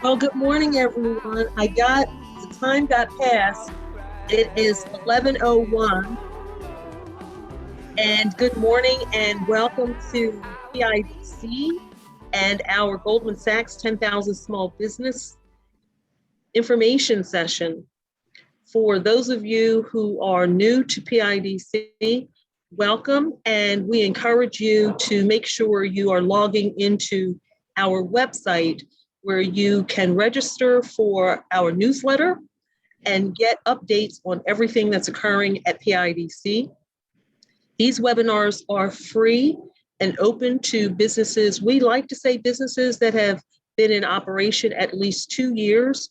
Well, good morning, everyone. The time got passed. It is 11:01, and good morning and welcome to PIDC and our Goldman Sachs 10,000 Small Business Information Session. For those of you who are new to PIDC, welcome, and we encourage you to make sure you are logging into our website where you can register for our newsletter and get updates on everything that's occurring at PIDC. These webinars are free and open to businesses. We like to say businesses that have been in operation at least 2 years.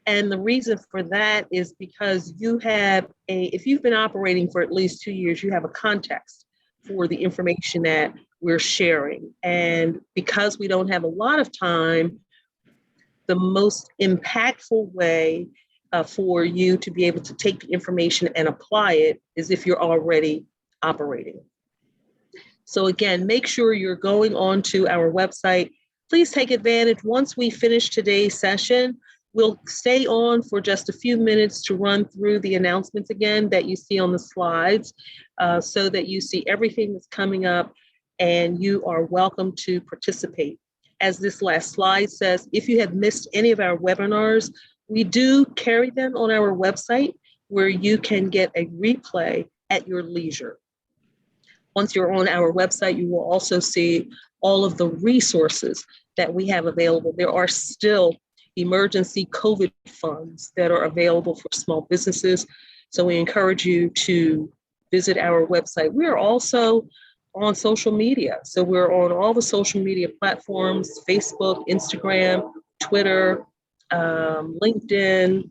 And the reason for that is because if you've been operating for at least 2 years, you have a context for the information that we're sharing. And because we don't have a lot of time, the most impactful way for you to be able to take the information and apply it is if you're already operating. So again, make sure you're going onto our website. Please take advantage. Once we finish today's session, we'll stay on for just a few minutes to run through the announcements again that you see on the slides so that you see everything that's coming up and you are welcome to participate. As this last slide says, if you have missed any of our webinars, we do carry them on our website where you can get a replay at your leisure. Once you're on our website, you will also see all of the resources that we have available. There are still emergency COVID funds that are available for small businesses. So we encourage you to visit our website. We are also on social media. So we're on all the social media platforms, Facebook, Instagram, Twitter, LinkedIn.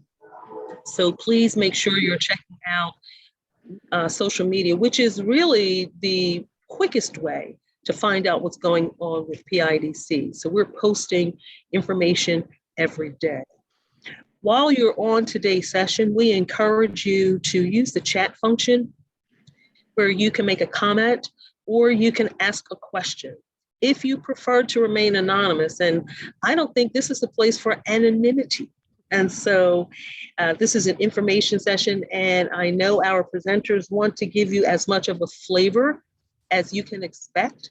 So please make sure you're checking out social media, which is really the quickest way to find out what's going on with PIDC. So we're posting information every day. While you're on today's session, we encourage you to use the chat function where you can make a comment or you can ask a question. If you prefer to remain anonymous, and I don't think this is a place for anonymity. And so this is an information session, and I know our presenters want to give you as much of a flavor as you can expect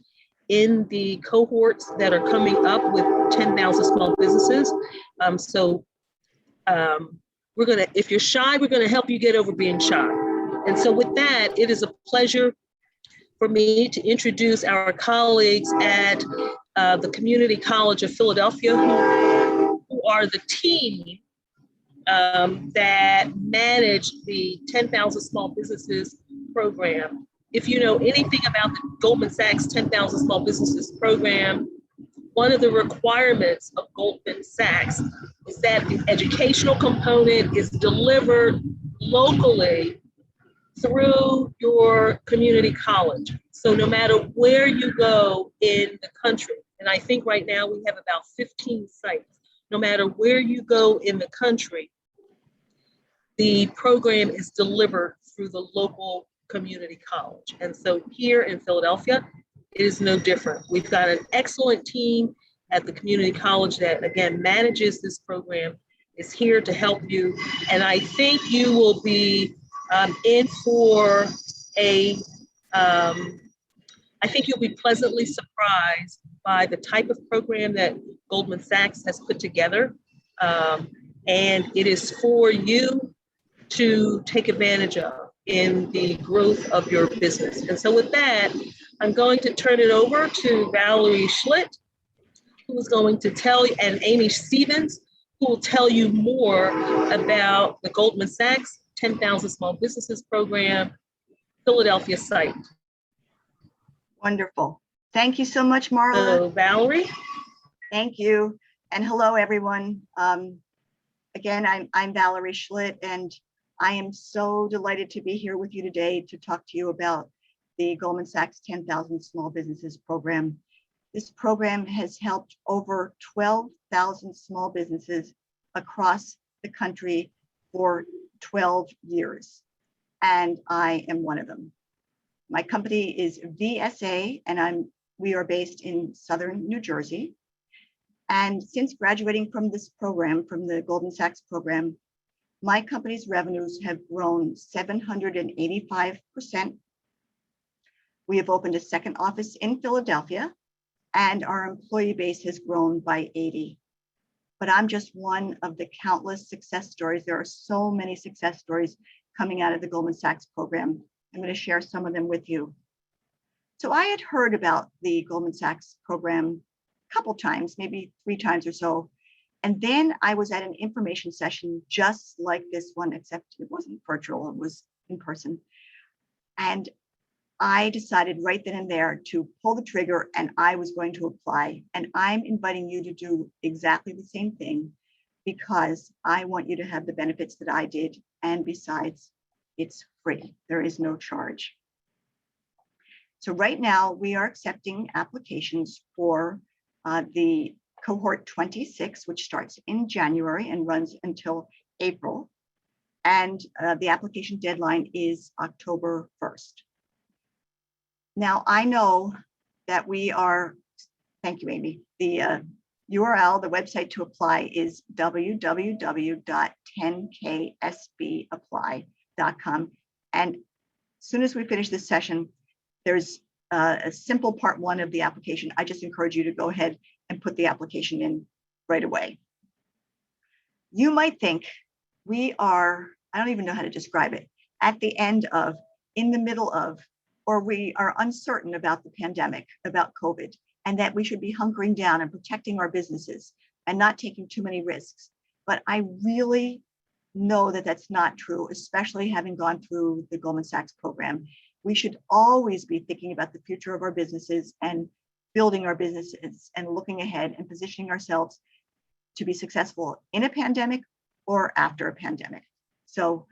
in the cohorts that are coming up with 10,000 small businesses. If you're shy, we're gonna help you get over being shy. And so with that, it is a pleasure for me to introduce our colleagues at the Community College of Philadelphia, who are the team that manage the 10,000 Small Businesses program. If you know anything about the Goldman Sachs 10,000 Small Businesses program, one of the requirements of Goldman Sachs is that the educational component is delivered locally through your community college. So no matter where you go in the country, and I think right now we have about 15 sites, no matter where you go in the country, the program is delivered through the local community college. And so here in Philadelphia, it is no different. We've got an excellent team at the community college that, again, manages this program, is here to help you. And I think you will be in for I think you'll be pleasantly surprised by the type of program that Goldman Sachs has put together. And it is for you to take advantage of in the growth of your business. And so with that, I'm going to turn it over to Valerie Schlitt, who is going to tell you, and Amy Stevens, who will tell you more about the Goldman Sachs 10,000 Small Businesses Program, Philadelphia site. Wonderful. Thank you so much, Marla. So, Valerie. Thank you. And hello, everyone. Again, I'm Valerie Schlitt, and I am so delighted to be here with you today to talk to you about the Goldman Sachs 10,000 Small Businesses Program. This program has helped over 12,000 small businesses across the country for 12 years, and I am one of them. My company is VSA, and we are based in Southern New Jersey. And since graduating from this program, from the Goldman Sachs program, my company's revenues have grown 785%. We have opened a second office in Philadelphia, and our employee base has grown by 80. But I'm just one of the countless success stories. There are so many success stories coming out of the Goldman Sachs program. I'm going to share some of them with you. So I had heard about the Goldman Sachs program a couple times, maybe 3 times or so. And then I was at an information session just like this one, except it wasn't virtual, it was in person. And I decided right then and there to pull the trigger, and I was going to apply. And I'm inviting you to do exactly the same thing, because I want you to have the benefits that I did. And besides, it's free. There is no charge. So right now we are accepting applications for the cohort 26, which starts in January and runs until April. And the application deadline is October 1st. Now, I know that we are, thank you, Amy. The URL, the website to apply is www.10ksbapply.com. And as soon as we finish this session, there's a simple part 1 of the application. I just encourage you to go ahead and put the application in right away. You might think we are, I don't even know how to describe it, at the end of, in the middle of, or we are uncertain about the pandemic, about COVID, and that we should be hunkering down and protecting our businesses and not taking too many risks. But I really know that that's not true, especially having gone through the Goldman Sachs program. We should always be thinking about the future of our businesses and building our businesses and looking ahead and positioning ourselves to be successful in a pandemic or after a pandemic. So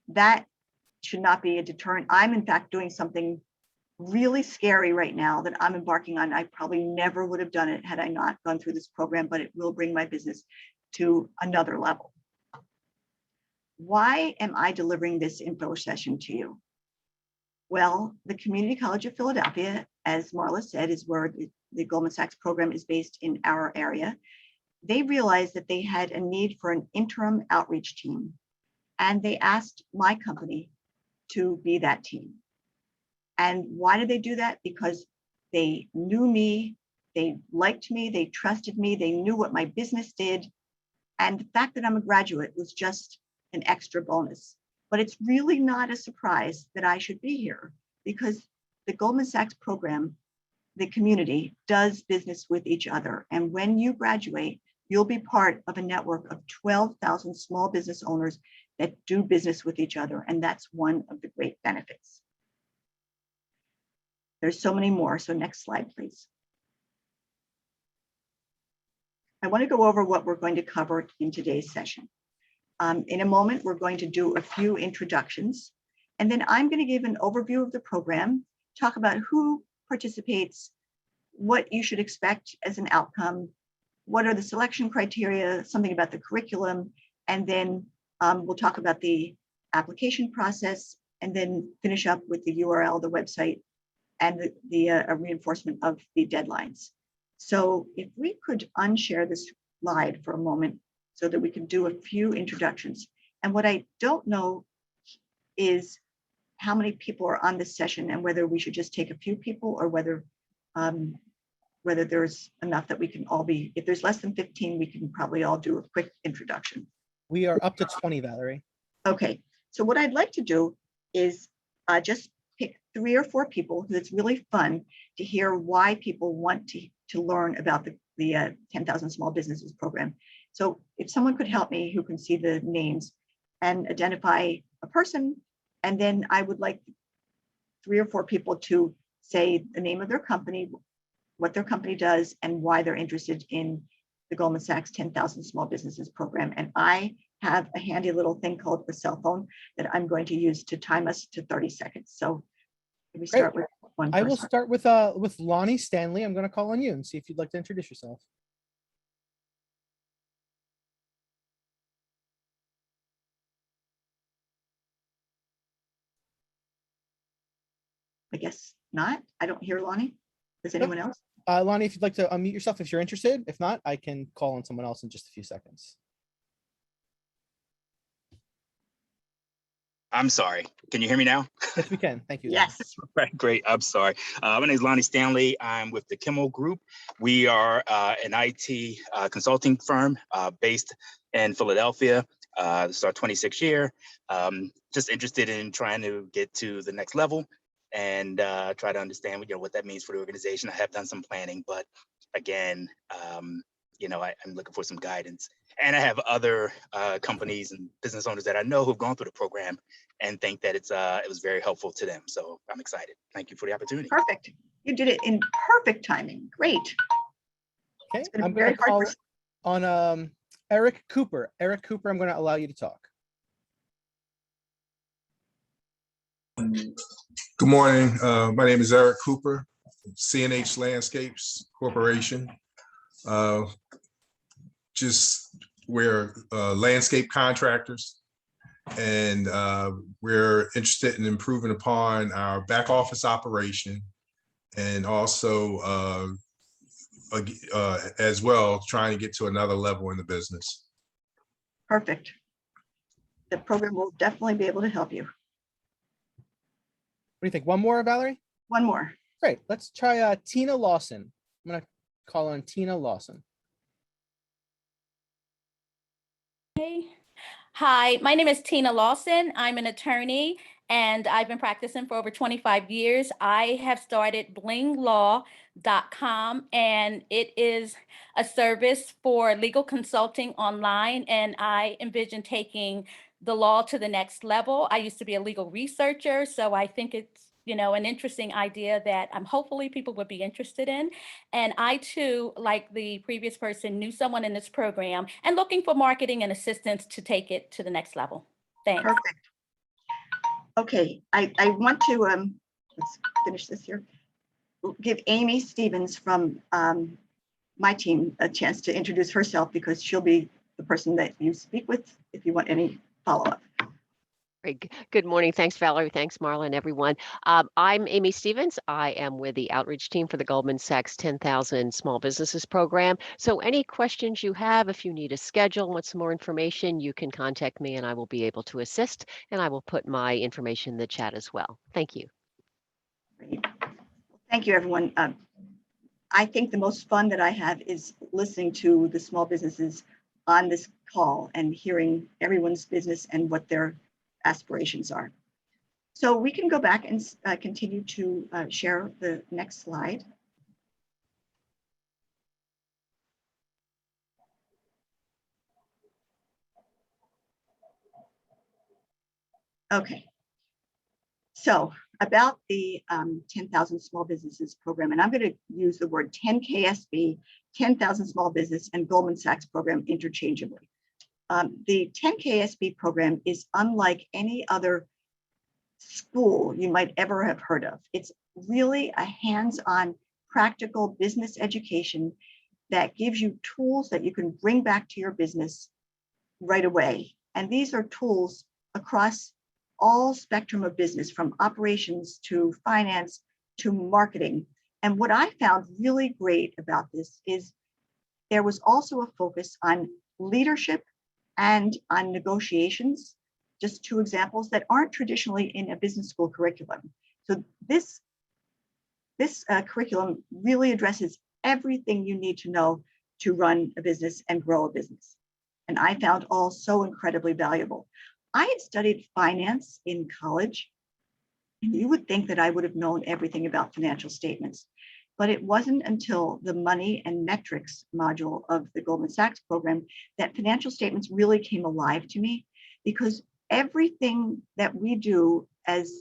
that should not be a deterrent. I'm in fact doing something really scary right now that I'm embarking on. I probably never would have done it had I not gone through this program, but it will bring my business to another level. Why am I delivering this info session to you? Well, the Community College of Philadelphia, as Marla said, is where the Goldman Sachs program is based in our area. They realized that they had a need for an interim outreach team, and they asked my company to be that team. And why did they do that? Because they knew me, they liked me, they trusted me, they knew what my business did. And the fact that I'm a graduate was just an extra bonus. But it's really not a surprise that I should be here, because the Goldman Sachs program, the community, does business with each other. And when you graduate, you'll be part of a network of 12,000 small business owners that do business with each other. And that's one of the great benefits. There's so many more. So next slide, please. I want to go over what we're going to cover in today's session. In a moment, we're going to do a few introductions, and then I'm going to give an overview of the program, talk about who participates, what you should expect as an outcome, what are the selection criteria, something about the curriculum, and then we'll talk about the application process, and then finish up with the URL, the website, and the reinforcement of the deadlines. So if we could unshare this slide for a moment so that we can do a few introductions. And what I don't know is how many people are on this session and whether we should just take a few people or whether there's enough that we can all be, if there's less than 15, we can probably all do a quick introduction. We are up to 20, Valerie. Okay, so what I'd like to do is just pick 3 or 4 people, because it's really fun to hear why people want to learn about the 10,000 Small Businesses program. So if someone could help me, who can see the names and identify a person, and then I would like 3 or 4 people to say the name of their company, what their company does, and why they're interested in the Goldman Sachs 10,000 Small Businesses program. And I have a handy little thing called a cell phone that I'm going to use to time us to 30 seconds. So let me start with one person. I will start with Lonnie Stanley. I'm going to call on you and see if you'd like to introduce yourself. I guess not. I don't hear Lonnie. Does anyone else? Lonnie, if you'd like to unmute yourself if you're interested. If not, I can call on someone else in just a few seconds. I'm sorry. Can you hear me now? Yes, we can. Thank you. Yes. Right, great. I'm sorry. My name is Lonnie Stanley. I'm with the Kimmel Group. We are an IT consulting firm based in Philadelphia. This is our 26th year. Just interested in trying to get to the next level and try to understand what that means for the organization. I have done some planning, but again, I'm looking for some guidance. And I have other companies and business owners that I know who've gone through the program and think that it was very helpful to them. So I'm excited. Thank you for the opportunity. Perfect. You did it in perfect timing. Great. Okay, It's gonna I'm be going very to hard call for- on Eric Cooper. Eric Cooper, I'm going to allow you to talk. Good morning. My name is Eric Cooper, CNH Landscapes Corporation. We're landscape contractors, and we're interested in improving upon our back office operation, and also as well trying to get to another level in the business. Perfect. The program will definitely be able to help you. What do you think? One more, Valerie? One more. Great. Let's try Tina Lawson. I'm going to call on Tina Lawson. Hi, my name is Tina Lawson. I'm an attorney and I've been practicing for over 25 years. I have started blinglaw.com, and it is a service for legal consulting online, and I envision taking the law to the next level. I used to be a legal researcher, so I think it's an interesting idea that hopefully people would be interested in. And I too, like the previous person, knew someone in this program and looking for marketing and assistance to take it to the next level. Thanks. Perfect. Okay, I want to, let's finish this here. Give Amy Stevens from my team a chance to introduce herself, because she'll be the person that you speak with if you want any follow-up. Great. Good morning. Thanks, Valerie. Thanks, Marla, and everyone. I'm Amy Stevens. I am with the outreach team for the Goldman Sachs 10,000 Small Businesses Program. So any questions you have, if you need a schedule, want some more information, you can contact me and I will be able to assist. And I will put my information in the chat as well. Thank you. Great. Thank you, everyone. I think the most fun that I have is listening to the small businesses on this call and hearing everyone's business and what their aspirations are. So we can go back and continue to share the next slide. Okay. So about the 10,000 Small Businesses Program, and I'm going to use the word 10KSB, 10,000 Small Business, and Goldman Sachs Program interchangeably. The 10KSB program is unlike any other school you might ever have heard of. It's really a hands-on, practical business education that gives you tools that you can bring back to your business right away. And these are tools across all spectrum of business, from operations to finance to marketing. And what I found really great about this is there was also a focus on leadership and on negotiations, just two examples that aren't traditionally in a business school curriculum. So this curriculum really addresses everything you need to know to run a business and grow a business. And I found all so incredibly valuable. I had studied finance in college, and you would think that I would have known everything about financial statements. But it wasn't until the money and metrics module of the Goldman Sachs program that financial statements really came alive to me, because everything that we do as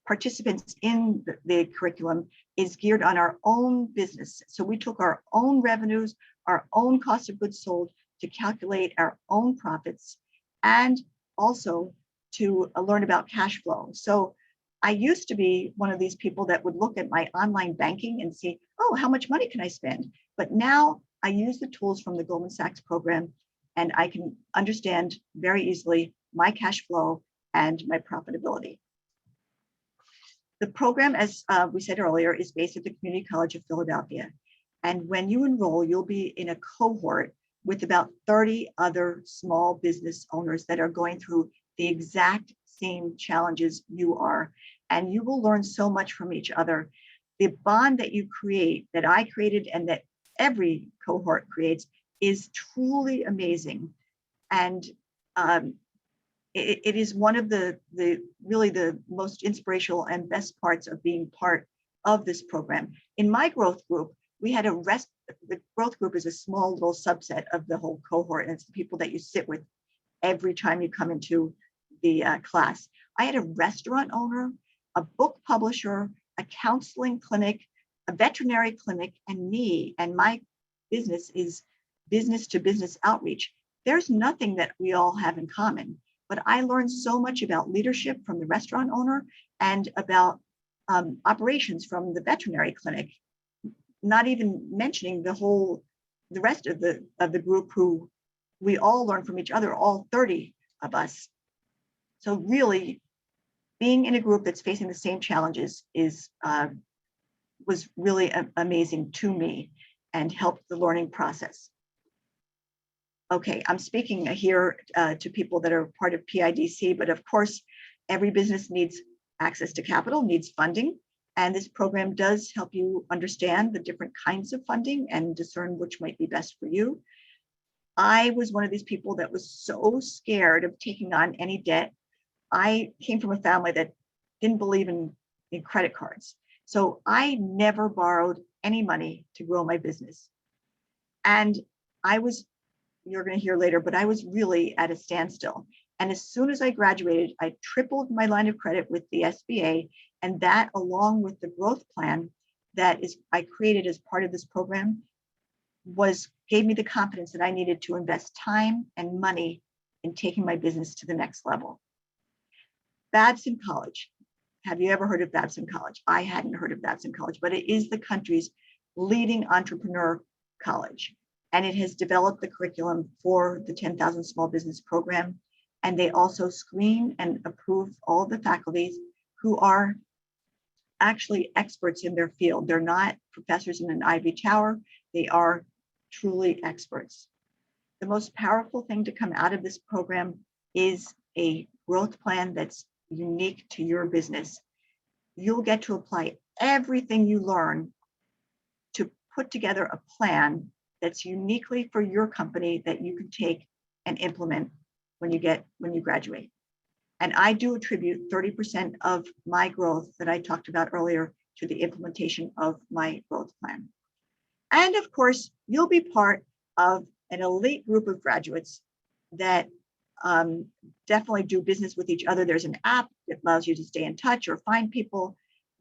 participants in the curriculum is geared on our own business. So we took our own revenues, our own cost of goods sold to calculate our own profits, and also to learn about cash flow. So I used to be one of these people that would look at my online banking and see, oh, how much money can I spend? But now I use the tools from the Goldman Sachs program, and I can understand very easily my cash flow and my profitability. The program, as we said earlier, is based at the Community College of Philadelphia. And when you enroll, you'll be in a cohort with about 30 other small business owners that are going through the exact same challenges you are. And you will learn so much from each other. The bond that you create, that I created and that every cohort creates, is truly amazing. And it is one of the really the most inspirational and best parts of being part of this program. In my growth group, we had the growth group is a small little subset of the whole cohort, and it's the people that you sit with every time you come into the class. I had a restaurant owner, a book publisher, a counseling clinic, a veterinary clinic, and me. And my business is business to business outreach. There's nothing that we all have in common, but I learned so much about leadership from the restaurant owner and about operations from the veterinary clinic, not even mentioning the rest of the group who we all learn from each other, all 30 of us. So really being in a group that's facing the same challenges was really amazing to me and helped the learning process. Okay, I'm speaking here to people that are part of PIDC, but of course, every business needs access to capital, needs funding, and this program does help you understand the different kinds of funding and discern which might be best for you. I was one of these people that was so scared of taking on any debt. I came from a family that didn't believe in credit cards. So I never borrowed any money to grow my business. And you're going to hear later, but I was really at a standstill. And as soon as I graduated, I tripled my line of credit with the SBA. And that, along with the growth plan I created as part of this program, gave me the confidence that I needed to invest time and money in taking my business to the next level. Babson College. Have you ever heard of Babson College? I hadn't heard of Babson College, but it is the country's leading entrepreneur college. And it has developed the curriculum for the 10,000 Small Business Program. And they also screen and approve all the faculties who are actually experts in their field. They're not professors in an ivory tower. They are truly experts. The most powerful thing to come out of this program is a growth plan that's unique to your business. You'll get to apply everything you learn to put together a plan that's uniquely for your company that you can take and implement when you graduate. And I do attribute 30% of my growth that I talked about earlier to the implementation of my growth plan. And of course, you'll be part of an elite group of graduates that definitely do business with each other. There's an app that allows you to stay in touch or find people.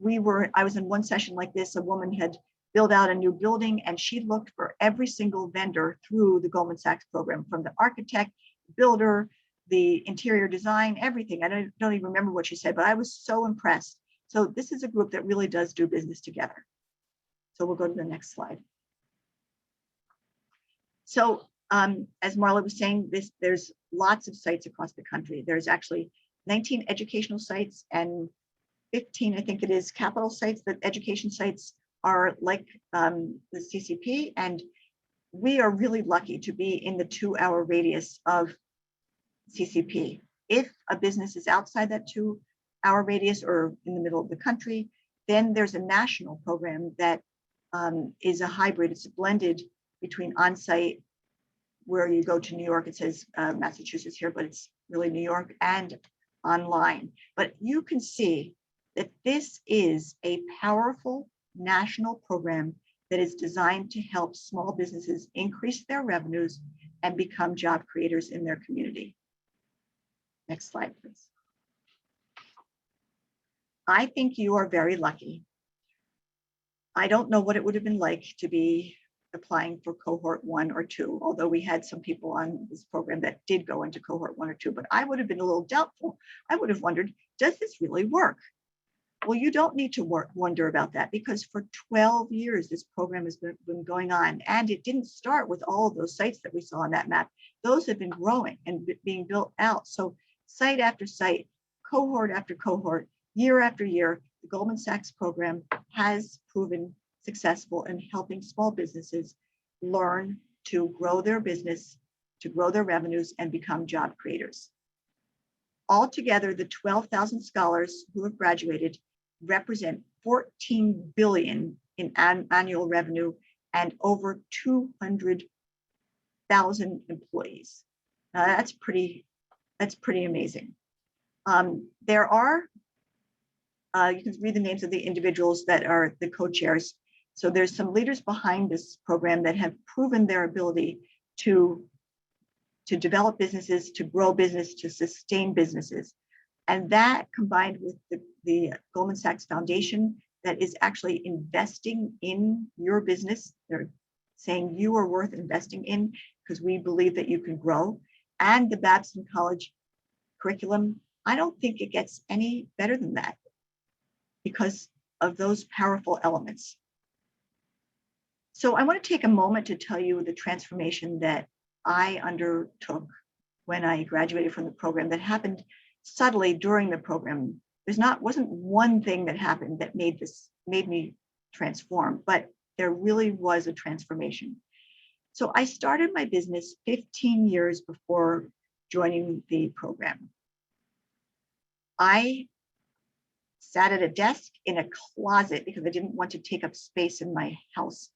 I was in one session like this, a woman had built out a new building and she looked for every single vendor through the Goldman Sachs program, from the architect, builder, the interior design, everything. I don't even remember what she said, but I was so impressed. So this is a group that really does do business together. So we'll go to the next slide. So as Marla was saying, there's lots of sites across the country. There's actually 19 educational sites and 15, I think it is, capital sites. That education sites are like the CCP, and we are really lucky to be in the 2-hour radius of CCP. If a business is outside that 2-hour radius or in the middle of the country, then there's a national program that is a hybrid. It's blended between on-site, where you go to New York, it says Massachusetts here, but it's really New York, and online. But you can see that this is a powerful national program that is designed to help small businesses increase their revenues and become job creators in their community. Next slide, please. I think you are very lucky. I don't know what it would have been like to be applying for cohort 1 or 2, although we had some people on this program that did go into cohort 1 or 2, but I would have been a little doubtful. I would have wondered, does this really work? Well, you don't need to wonder about that, because for 12 years, this program has been going on, and it didn't start with all of those sites that we saw on that map. Those have been growing and being built out. So site after site, cohort after cohort, year after year, the Goldman Sachs program has proven successful in helping small businesses learn to grow their business, to grow their revenues, and become job creators. Altogether, the 12,000 scholars who have graduated represent 14 billion in annual revenue and over 200,000 employees. Now that's pretty amazing. There are, you can read the names of the individuals that are the co-chairs. So there's some leaders behind this program that have proven their ability to develop businesses, to grow business, to sustain businesses. And that combined with the Goldman Sachs Foundation that is actually investing in your business. They're saying you are worth investing in because we believe that you can grow. And the Babson College curriculum, I don't think it gets any better than that because of those powerful elements. So I want to take a moment to tell you the transformation that I undertook when I graduated from the program that happened subtly during the program. Wasn't one thing that happened that made me transform, but there really was a transformation. So I started my business 15 years before joining the program. I sat at a desk in a closet because I didn't want to take up space in my house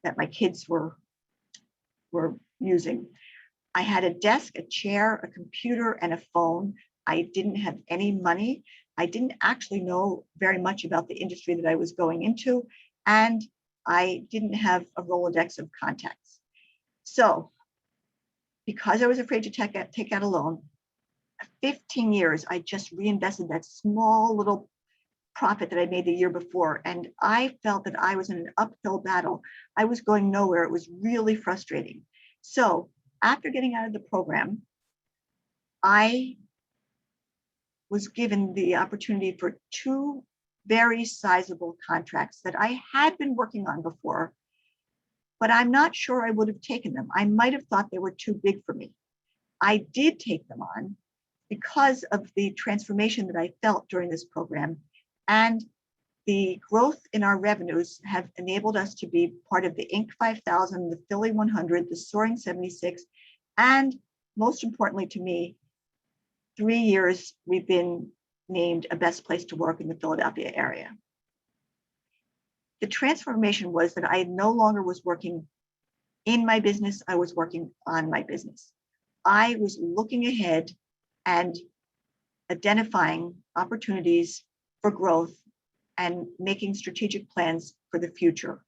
that my kids were using. I had a desk, a chair, a computer, and a phone. I didn't have any money. I didn't actually know very much about the industry that I was going into, and I didn't have a Rolodex of contacts. So because I was afraid to take out a loan, 15 years, I just reinvested that small little profit that I made the year before. And I felt that I was in an uphill battle. I was going nowhere. It was really frustrating. So after getting out of the program, I was given the opportunity for 2 very sizable contracts that I had been working on before, but I'm not sure I would have taken them. I might have thought they were too big for me. I did take them on because of the transformation that I felt during this program, and the growth in our revenues have enabled us to be part of the Inc. 5000, the Philly 100, the Soaring 76, and most importantly to me, 3 years we've been named a best place to work in the Philadelphia area. The transformation was that I no longer was working in my business, I was working on my business. I was looking ahead and identifying opportunities for growth and making strategic plans for the future.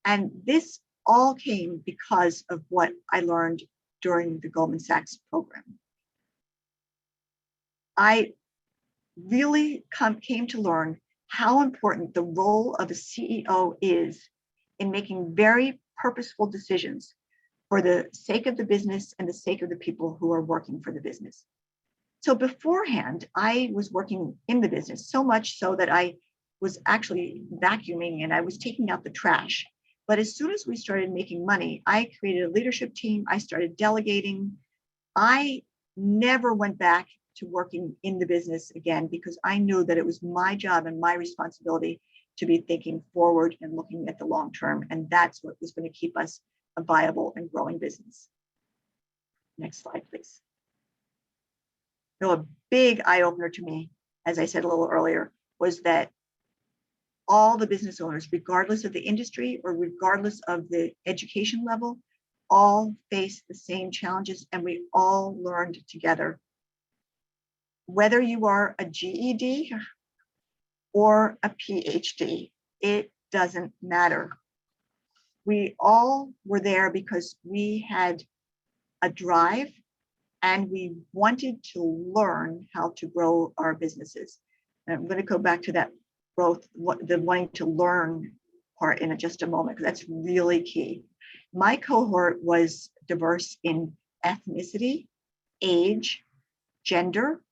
And this all came because of what I learned during the Goldman Sachs program. I really came to learn how important the role of a CEO is in making very purposeful decisions for the sake of the business and the sake of the people who are working for the business. So beforehand, I was working in the business so much so that I was actually vacuuming and I was taking out the trash. But as soon as we started making money, I created a leadership team. I started delegating. I never went back to working in the business again because I knew that it was my job and my responsibility to be thinking forward and looking at the long term. And that's what was going to keep us a viable and growing business. Next slide, please. So a big eye opener to me, as I said a little earlier, was that all the business owners, regardless of the industry or regardless of the education level, all face the same challenges and we all learned together. Whether you are a GED or a PhD, it doesn't matter. We all were there because we had a drive and we wanted to learn how to grow our businesses. And I'm going to go back to that growth, the wanting to learn part in just a moment, because that's really key. My cohort was diverse in ethnicity, age, gender,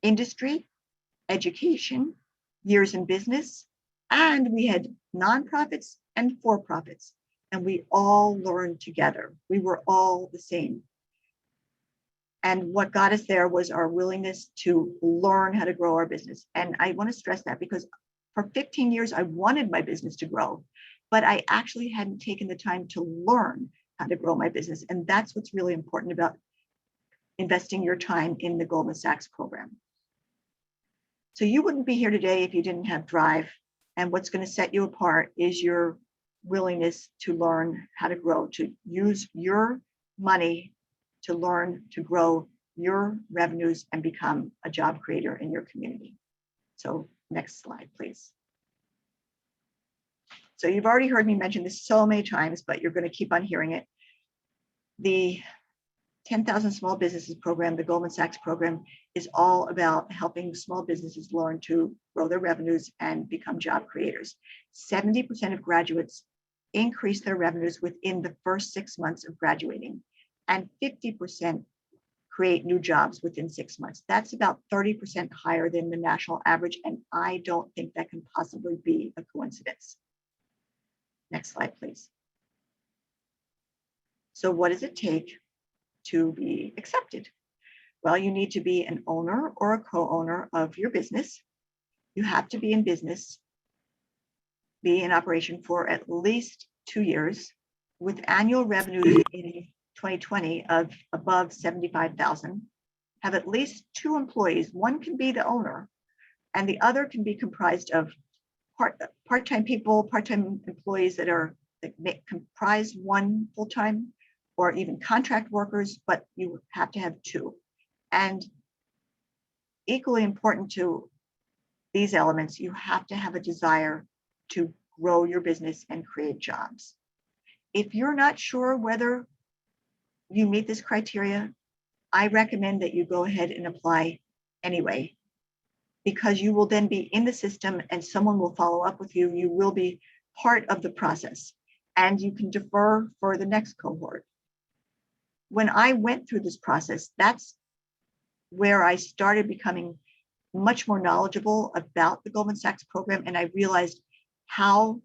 industry, education, years in business, and we had nonprofits and for-profits, and we all learned together. We were all the same. And what got us there was our willingness to learn how to grow our business. And I want to stress that because for 15 years, I wanted my business to grow, but I actually hadn't taken the time to learn how to grow my business. And that's what's really important about investing your time in the Goldman Sachs program. So you wouldn't be here today if you didn't have drive. And what's going to set you apart is your willingness to learn how to grow, to use your money to learn to grow your revenues and become a job creator in your community. So next slide, please. So you've already heard me mention this so many times, but you're going to keep on hearing it. The 10,000 Small Businesses program, the Goldman Sachs program, is all about helping small businesses learn to grow their revenues and become job creators. 70% of graduates increase their revenues within the first 6 months of graduating, and 50% create new jobs within 6 months. That's about 30% higher than the national average, and I don't think that can possibly be a coincidence. Next slide, please. So what does it take to be accepted? Well, you need to be an owner or a co-owner of your business. You have to be in business, be in operation for at least 2 years, with annual revenues in 2020 of above 75,000, have at least 2 employees. One can be the owner, and the other can be comprised of part-time people, part-time employees that comprise 1 full-time, or even contract workers, but you have to have 2. And equally important to these elements, you have to have a desire to grow your business and create jobs. If you're not sure whether you meet this criteria, I recommend that you go ahead and apply anyway, because you will then be in the system and someone will follow up with you. You will be part of the process, and you can defer for the next cohort. When I went through this process, that's where I started becoming much more knowledgeable about the Goldman Sachs program, and I realized how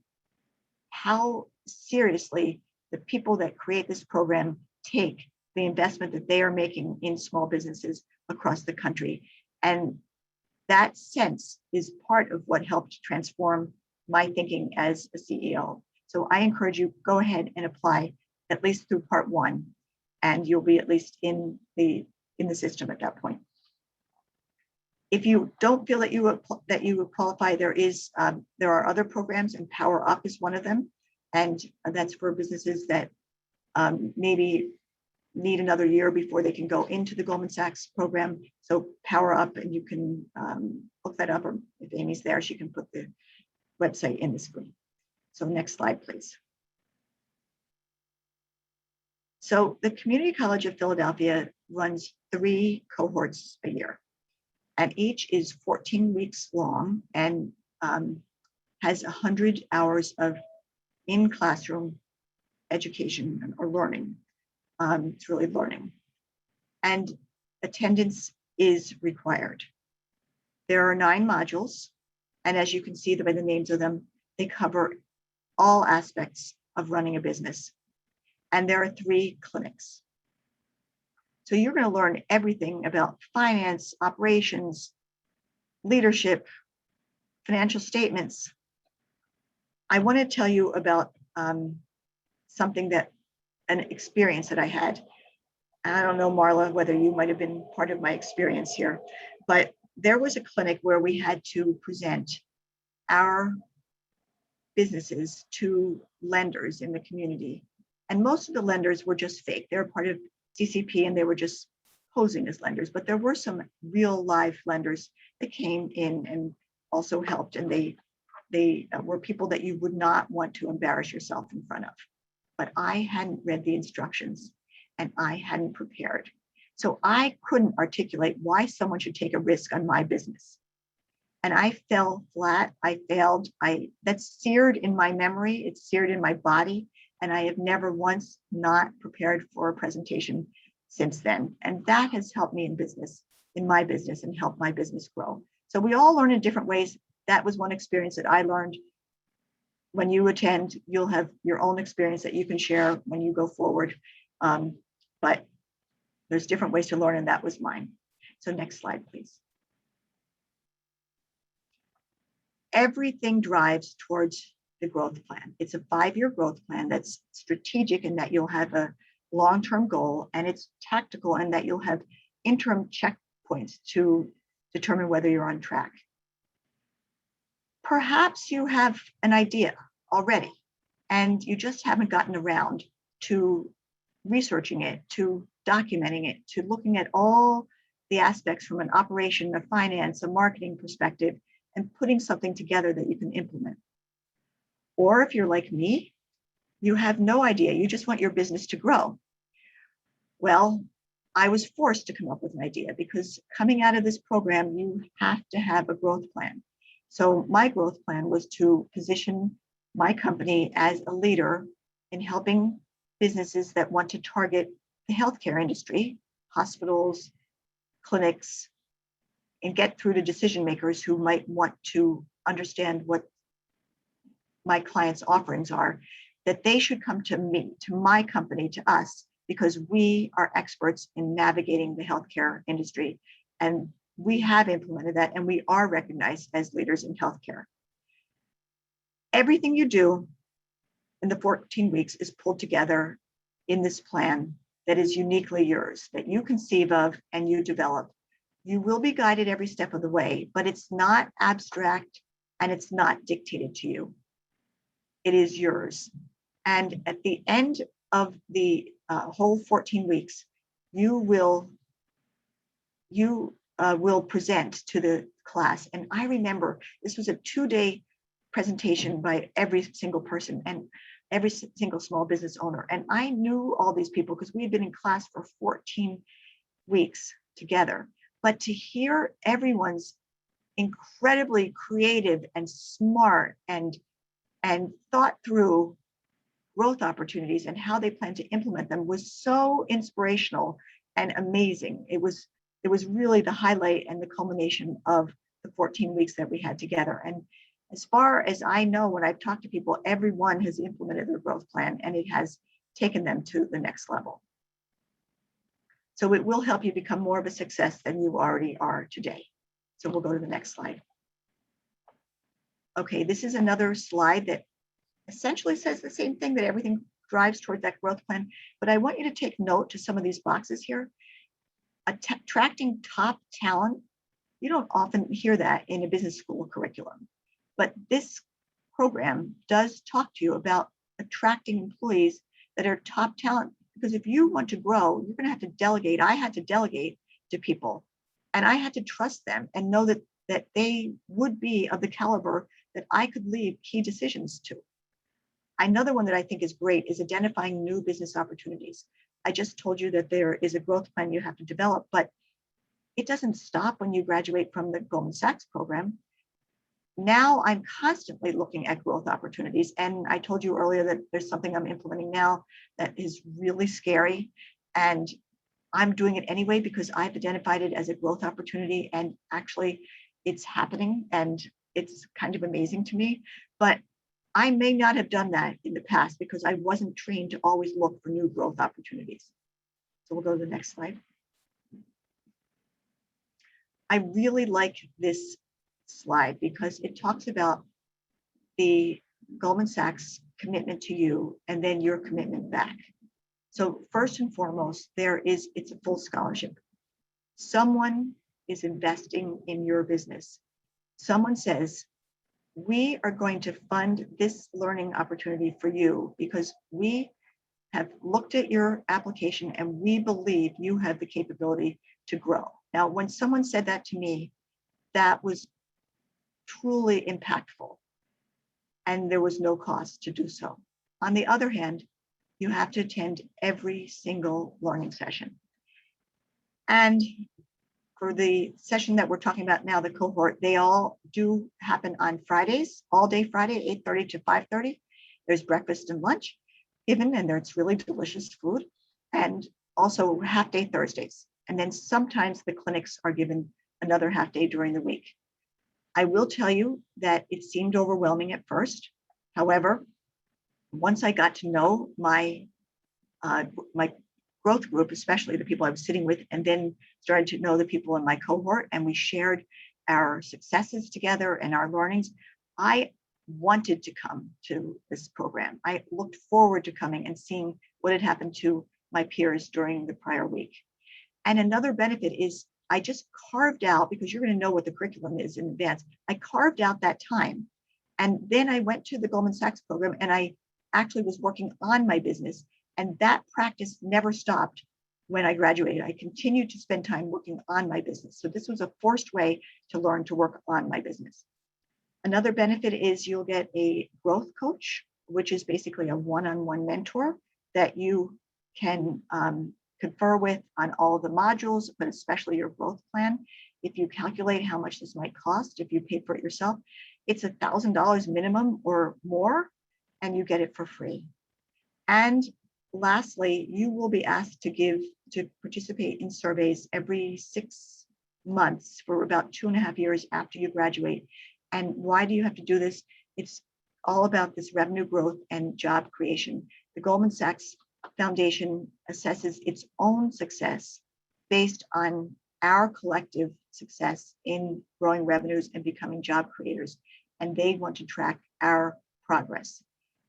seriously the people that create this program take the investment that they are making in small businesses across the country. And that sense is part of what helped transform my thinking as a CEO. So I encourage you, go ahead and apply at least through part 1, and you'll be at least in the system at that point. If you don't feel that you would qualify, there are other programs, and Power Up is one of them, and that's for businesses that maybe need another year before they can go into the Goldman Sachs program. So Power Up, and you can look that up, or if Amy's there, she can put the website in the screen. So next slide, please. So the Community College of Philadelphia runs 3 cohorts a year, and each is 14 weeks long and has 100 hours of in-classroom education or learning. It's really learning. And attendance is required. There are 9 modules, and as you can see by the names of them, they cover all aspects of running a business. And there are 3 clinics. So you're going to learn everything about finance, operations, leadership, financial statements. I want to tell you about an experience that I had. I don't know, Marla, whether you might have been part of my experience here, but there was a clinic where we had to present our businesses to lenders in the community. And most of the lenders were just fake. They were part of CCP and they were just posing as lenders, but there were some real live lenders that came in and also helped. And they were people that you would not want to embarrass yourself in front of. But I hadn't read the instructions and I hadn't prepared. So I couldn't articulate why someone should take a risk on my business. And I fell flat, I failed. That's seared in my memory, it's seared in my body. And I have never once not prepared for a presentation since then. And that has helped me in my business and helped my business grow. So we all learn in different ways. That was one experience that I learned. When you attend, you'll have your own experience that you can share when you go forward. But There's different ways to learn, and that was mine. So next slide, please. Everything drives towards the growth plan. It's a 5-year growth plan that's strategic in that you'll have a long-term goal, and it's tactical in that you'll have interim checkpoints to determine whether you're on track. Perhaps you have an idea already, and you just haven't gotten around to researching it, to documenting it, to looking at all the aspects from an operation, a finance, a marketing perspective, and putting something together that you can implement. Or if you're like me, you have no idea, you just want your business to grow. Well, I was forced to come up with an idea because coming out of this program, you have to have a growth plan. So my growth plan was to position my company as a leader in helping businesses that want to target the healthcare industry, hospitals, clinics, and get through to decision makers who might want to understand what my clients' offerings are, that they should come to me, to my company, to us, because we are experts in navigating the healthcare industry. And we have implemented that, and we are recognized as leaders in healthcare. Everything you do in the 14 weeks is pulled together in this plan that is uniquely yours, that you conceive of and you develop. You will be guided every step of the way, but it's not abstract and it's not dictated to you. It is yours. And at the end of the whole 14 weeks, you will present to the class. And I remember this was a 2-day presentation by every single person and every single small business owner. And I knew all these people because we had been in class for 14 weeks together. But to hear everyone's incredibly creative and smart and thought through growth opportunities and how they plan to implement them was so inspirational and amazing. It was really the highlight and the culmination of the 14 weeks that we had together. And as far as I know, when I've talked to people, everyone has implemented their growth plan and it has taken them to the next level. So it will help you become more of a success than you already are today. So we'll go to the next slide. Okay, this is another slide that essentially says the same thing, that everything drives toward that growth plan. But I want you to take note to some of these boxes here. Attracting top talent, you don't often hear that in a business school curriculum. But this program does talk to you about attracting employees that are top talent. Because if you want to grow, you're going to have to delegate. I had to delegate to people, and I had to trust them and know that they would be of the caliber that I could leave key decisions to. Another one that I think is great is identifying new business opportunities. I just told you that there is a growth plan you have to develop, but it doesn't stop when you graduate from the Goldman Sachs program. Now I'm constantly looking at growth opportunities. And I told you earlier that there's something I'm implementing now that is really scary. And I'm doing it anyway because I've identified it as a growth opportunity. And actually it's happening and it's kind of amazing to me. But I may not have done that in the past because I wasn't trained to always look for new growth opportunities. So we'll go to the next slide. I really like this slide because it talks about the Goldman Sachs commitment to you and then your commitment back. So first and foremost, it's a full scholarship. Someone is investing in your business. Someone says, we are going to fund this learning opportunity for you because we have looked at your application and we believe you have the capability to grow. Now, when someone said that to me, that was truly impactful and there was no cost to do so. On the other hand, you have to attend every single learning session. And for the session that we're talking about now, the cohort, they all do happen on Fridays, all day Friday, 8:30 to 5:30. There's breakfast and lunch given, and it's really delicious food. And also half day Thursdays. And then sometimes the clinics are given another half day during the week. I will tell you that it seemed overwhelming at first. However, once I got to know my growth group, especially the people I was sitting with, and then started to know the people in my cohort, and we shared our successes together and our learnings. I wanted to come to this program. I looked forward to coming and seeing what had happened to my peers during the prior week. And another benefit is I just carved out, because you're going to know what the curriculum is in advance, I carved out that time. And then I went to the Goldman Sachs program and I actually was working on my business. And that practice never stopped when I graduated. I continued to spend time working on my business. So this was a forced way to learn to work on my business. Another benefit is you'll get a growth coach, which is basically a one-on-one mentor that you can confer with on all of the modules, but especially your growth plan. If you calculate how much this might cost, if you pay for it yourself, it's $1,000 minimum or more, and you get it for free. And lastly, you will be asked to participate in surveys every 6 months for about 2.5 years after you graduate. And why do you have to do this? It's all about this revenue growth and job creation. The Goldman Sachs Foundation assesses its own success based on our collective success in growing revenues and becoming job creators. And they want to track our progress.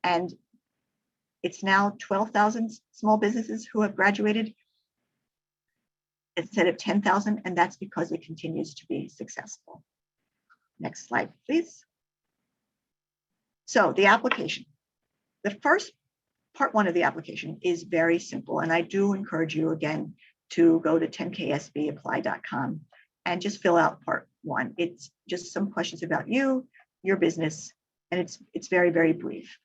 And it's now 12,000 small businesses who have graduated instead of 10,000, and that's because it continues to be successful. Next slide, please. So the application. The first part one of the application is very simple, and I do encourage you again to go to 10ksbapply.com and just fill out part one. It's just some questions about you, your business, and it's very, very brief.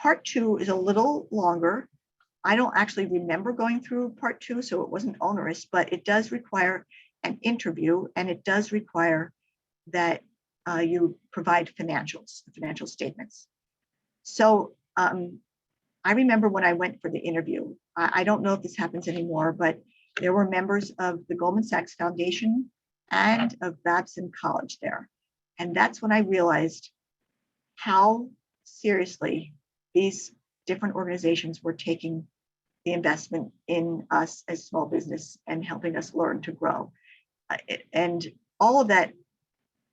Part two is a little longer. I don't actually remember going through part two, so it wasn't onerous, but it does require an interview, and it does require that you provide financial statements. So I remember when I went for the interview, I don't know if this happens anymore, but there were members of the Goldman Sachs Foundation and of Babson College there. And that's when I realized how seriously these different organizations were taking the investment in us as small business and helping us learn to grow. And all of that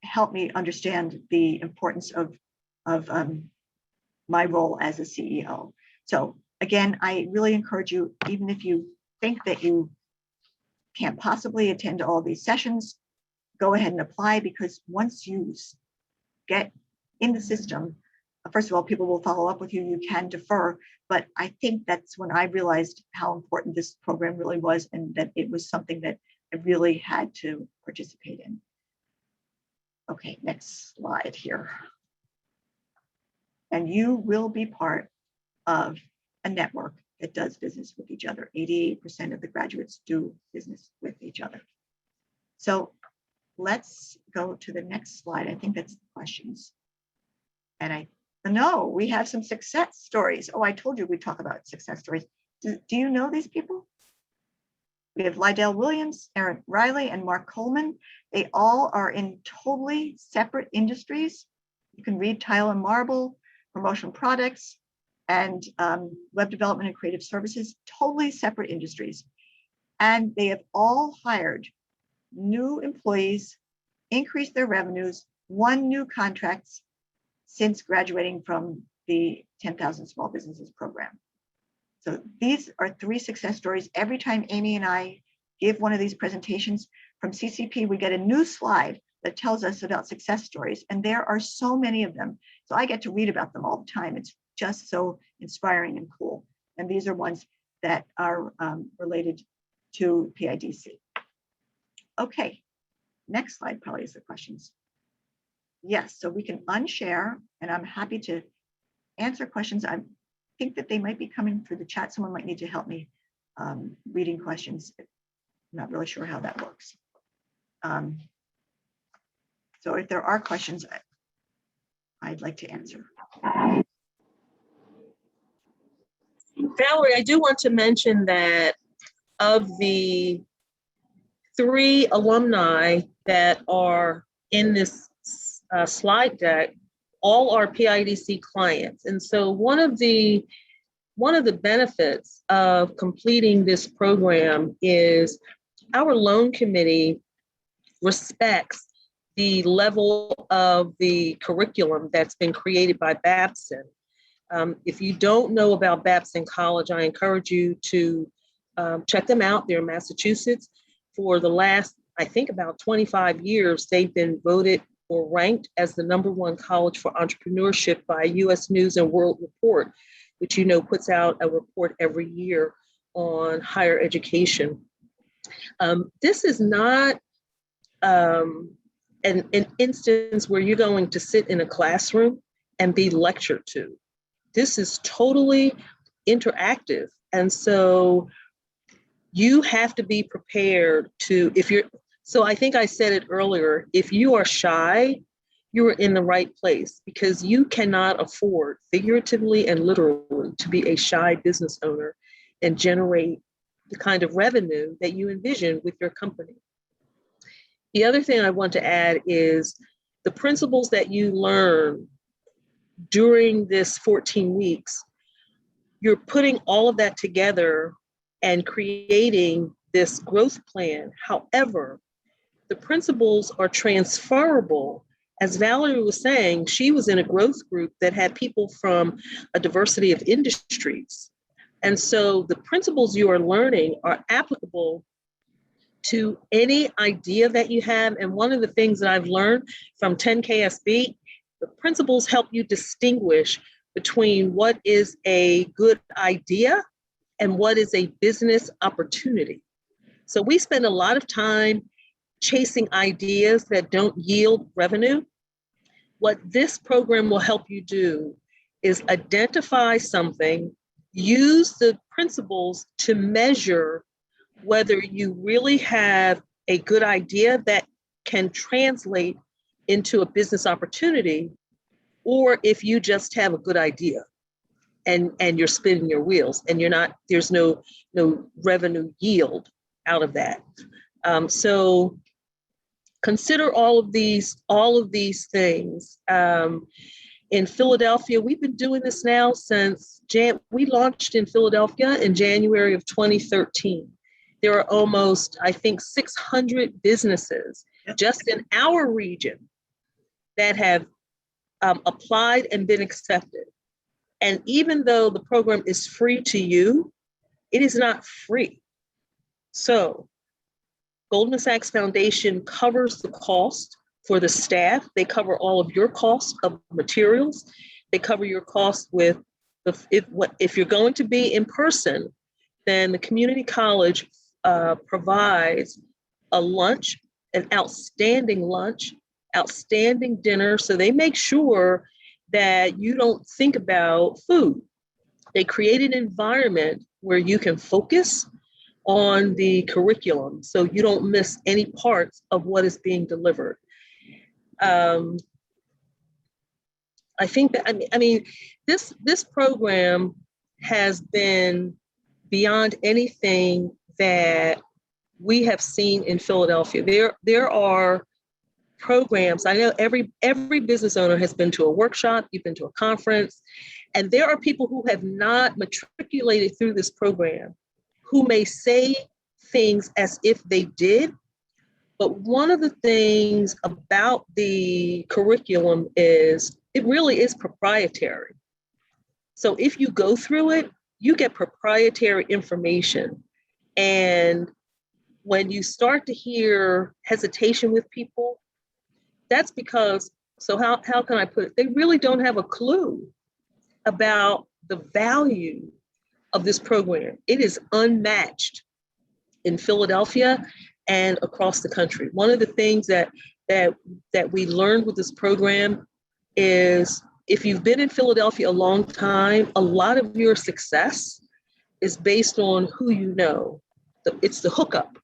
helped me understand the importance of my role as a CEO. So again, I really encourage you, even if you think that you can't possibly attend all these sessions, go ahead and apply, because once you get in the system, first of all, people will follow up with you, you can defer, but I think that's when I realized how important this program really was, and that it was something that I really had to participate in. Okay, next slide here. And you will be part of a network that does business with each other. 88% of the graduates do business with each other. So let's go to the next slide. I think that's the questions. And no, we have some success stories. Oh, I told you we'd talk about success stories. Do you know these people? We have Lydell Williams, Aaron Riley, and Mark Coleman. They all are in totally separate industries. You can read tile and marble, promotional products, and web development and creative services, totally separate industries. And they have all hired new employees, increased their revenues, won new contracts since graduating from the 10,000 Small Businesses program. So these are 3 success stories. Every time Amy and I give one of these presentations from CCP, we get a new slide that tells us about success stories. And there are so many of them. So I get to read about them all the time. It's just so inspiring and cool. And these are ones that are related to PIDC. Okay, next slide probably is the questions. Yes, so we can unshare, and I'm happy to answer questions. I think that they might be coming through the chat. Someone might need to help me reading questions. I'm not really sure how that works. So if there are questions, I'd like to answer. Valerie, I do want to mention that of the 3 alumni that are in this slide deck, all are PIDC clients. And so one of the one of the benefits of completing this program is our loan committee respects the level of the curriculum that's been created by Babson. If you don't know about Babson College, I encourage you to check them out. They're in Massachusetts. For the last, I think, about 25 years, they've been voted or ranked as the #1 college for entrepreneurship by U.S. News and World Report, which puts out a report every year on higher education. This is not an instance where you're going to sit in a classroom and be lectured to. This is totally interactive. And so you have to be prepared to, so I think I said it earlier, if you are shy, you are in the right place, because you cannot afford, figuratively and literally, to be a shy business owner and generate the kind of revenue that you envision with your company. The other thing I want to add is the principles that you learn during this 14 weeks, you're putting all of that together and creating this growth plan. However, the principles are transferable. As Valerie was saying, she was in a growth group that had people from a diversity of industries. And so the principles you are learning are applicable to any idea that you have. And one of the things that I've learned from 10KSB, the principles help you distinguish between what is a good idea and what is a business opportunity. So we spend a lot of time chasing ideas that don't yield revenue. What this program will help you do is identify something, use the principles to measure whether you really have a good idea that can translate into a business opportunity, or if you just have a good idea and you're spinning your wheels and there's no revenue yield out of that. So consider all of these things. In Philadelphia, we've been doing this now since we launched in Philadelphia in January of 2013. There are almost, I think, 600 businesses just in our region that have applied and been accepted. And even though the program is free to you, it is not free. So Goldman Sachs Foundation covers the cost for the staff. They cover all of your costs of materials. They cover your costs with, if you're going to be in person, then the community college provides a lunch, an outstanding lunch, outstanding dinner. So they make sure that you don't think about food. They create an environment where you can focus on the curriculum so you don't miss any parts of what is being delivered. I think that, this program has been beyond anything that we have seen in Philadelphia. There are programs. I know every business owner has been to a workshop, you've been to a conference, and there are people who have not matriculated through this program who may say things as if they did. But one of the things about the curriculum is it really is proprietary. So if you go through it, you get proprietary information. And when you start to hear hesitation with people, that's because, so how can I put it? They really don't have a clue about the value of this program. It is unmatched in Philadelphia and across the country. One of the things that we learned with this program is if you've been in Philadelphia a long time, a lot of your success is based on who you know. It's the hookup.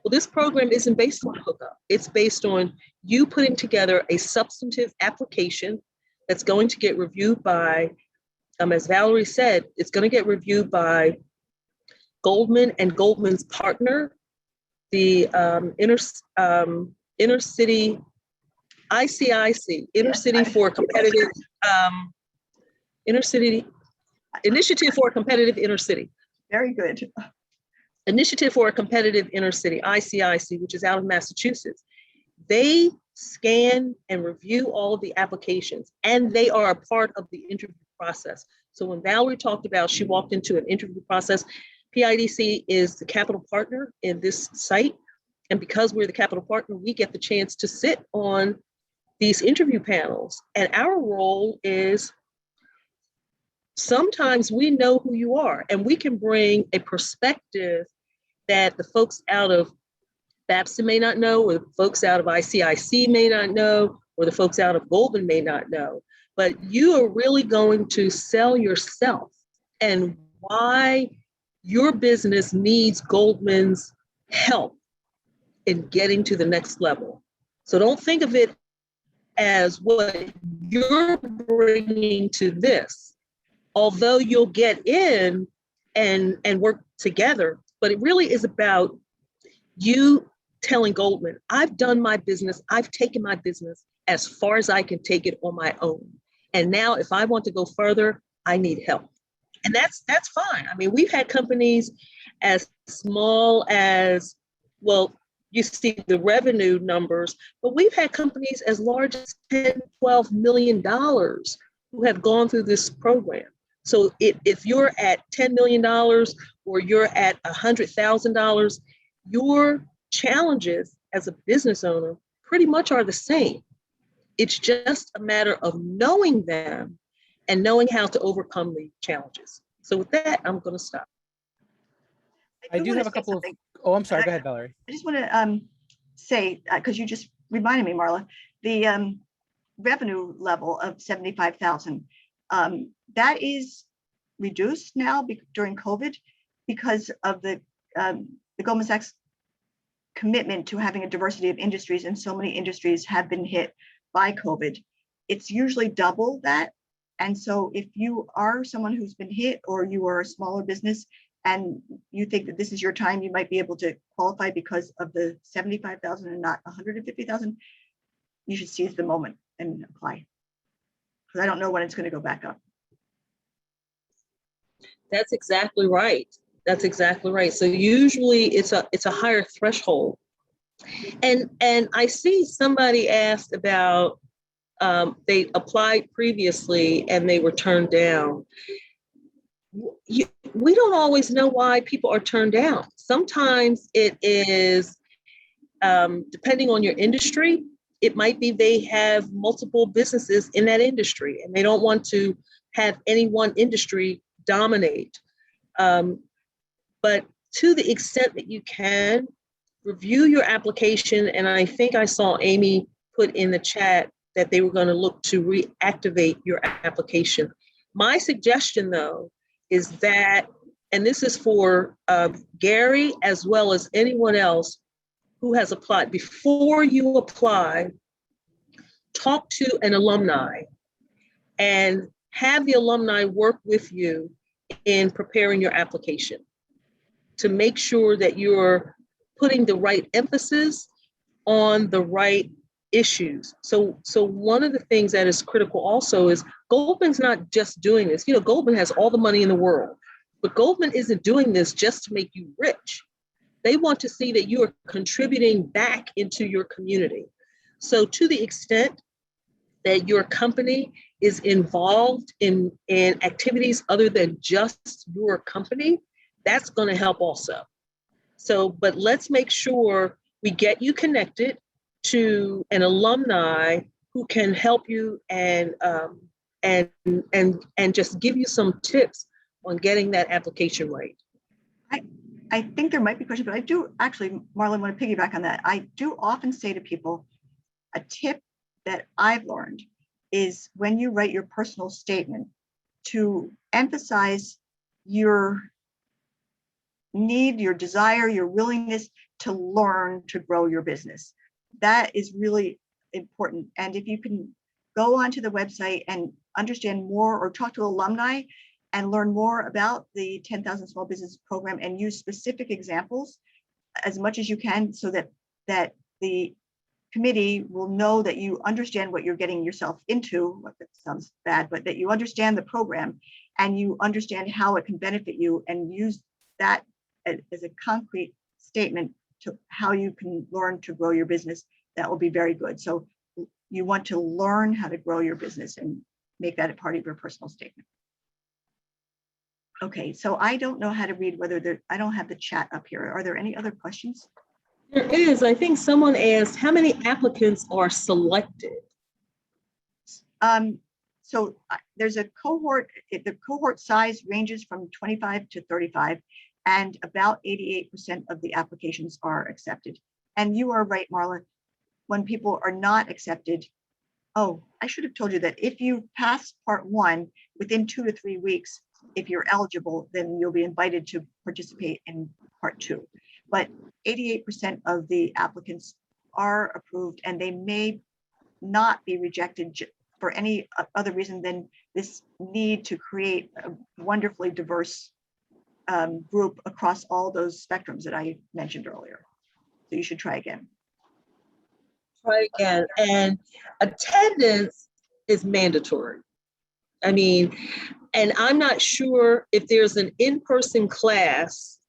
Well, this program isn't based on hookup. It's based on you putting together a substantive application that's going to get reviewed by, as Valerie said, it's going to get reviewed by Goldman and Goldman's partner, the inner city, ICIC, Inner City for Competitive, Inner City Initiative for a Competitive Inner City. Very good. Initiative for a Competitive Inner City, ICIC, which is out of Massachusetts. They scan and review all of the applications, and they are a part of the interview process. So when Valerie talked about she walked into an interview process, PIDC is the capital partner in this site. And because we're the capital partner, we get the chance to sit on these interview panels. And our role is sometimes we know who you are, and we can bring a perspective that the folks out of Babson may not know, or the folks out of ICIC may not know, or the folks out of Goldman may not know. But you are really going to sell yourself and why your business needs Goldman's help in getting to the next level. So don't think of it as what you're bringing to this, although you'll get in and work together, but it really is about you telling Goldman, I've done my business, I've taken my business as far as I can take it on my own. And now if I want to go further, I need help. And that's fine. I mean, we've had companies as small as, well, you see the revenue numbers, but we've had companies as large as $10, $12 million who have gone through this program. So if you're at $10 million or you're at $100,000, your challenges as a business owner pretty much are the same. It's just a matter of knowing them and knowing how to overcome the challenges. So with that, I'm going to stop. I do wanna have a say couple of, something. oh, I'm sorry. Go ahead, Valerie. I just want to say, because you just reminded me, Marla, the revenue level of 75,000, that is reduced now during COVID because of the Goldman Sachs commitment to having a diversity of industries, and so many industries have been hit by COVID. It's usually double that. And so if you are someone who's been hit, or you are a smaller business and you think that this is your time, you might be able to qualify because of the 75,000 and not 150,000, you should seize the moment and apply. Because I don't know when it's going to go back up. That's exactly right. That's exactly right. So usually it's a higher threshold. And I see somebody asked about they applied previously and they were turned down. We don't always know why people are turned down. Sometimes it is depending on your industry. It might be they have multiple businesses in that industry and they don't want to have any one industry dominate. But to the extent that you can, review your application. And I think I saw Amy put in the chat that they were going to look to reactivate your application. My suggestion, though, is that, and this is for Gary as well as anyone else who has applied, before you apply, talk to an alumni and have the alumni work with you in preparing your application to make sure that you're putting the right emphasis on the right issues. So one of the things that is critical also is Goldman's not just doing this. You know, Goldman has all the money in the world, but Goldman isn't doing this just to make you rich. They want to see that you are contributing back into your community. So to the extent that your company is involved in activities other than just your company, that's going to help also. So, but let's make sure we get you connected to an alumni who can help you and just give you some tips on getting that application right. I think there might be questions, but I do actually, Marlon, want to piggyback on that. I do often say to people, a tip that I've learned is when you write your personal statement to emphasize your need, your desire, your willingness to learn to grow your business. That is really important. And if you can go onto the website and understand more or talk to alumni and learn more about the 10,000 Small Business Program and use specific examples as much as you can so that the committee will know that you understand what you're getting yourself into. That sounds bad, but that you understand the program and you understand how it can benefit you and use that as a concrete statement to how you can learn to grow your business, that will be very good. So you want to learn how to grow your business and make that a part of your personal statement. Okay, so I don't know how to read whether I don't have the chat up here. Are there any other questions? There is. I think someone asked how many applicants are selected. So there's a cohort, the cohort size ranges from 25 to 35, and about 88% of the applications are accepted. And you are right, Marla, when people are not accepted, oh, I should have told you that if you pass part 1 within 2 to 3 weeks, if you're eligible, then you'll be invited to participate in part 2. But 88% of the applicants are approved, and they may not be rejected for any other reason than this need to create a wonderfully diverse group across all those spectrums that I mentioned earlier. So you should try again. Try again. And attendance is mandatory. I mean, and I'm not sure if there's an in-person class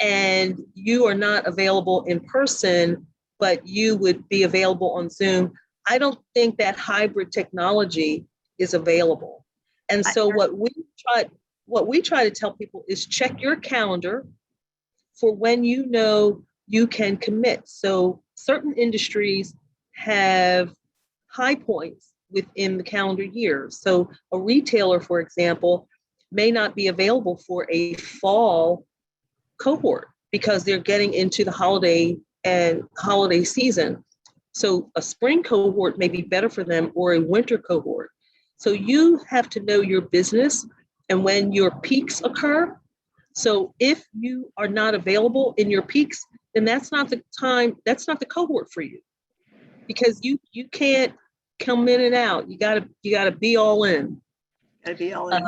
and you are not available in person, but you would be available on Zoom. I don't think that hybrid technology is available. And so what we try to tell people is check your calendar for when you know you can commit. So certain industries have high points within the calendar year. So a retailer, for example, may not be available for a fall cohort because they're getting into the holiday season. So a spring cohort may be better for them, or a winter cohort. So you have to know your business and when your peaks occur. So if you are not available in your peaks, then that's not the time, that's not the cohort for you, because you can't come in and out. You gotta be all in. Gotta be all in.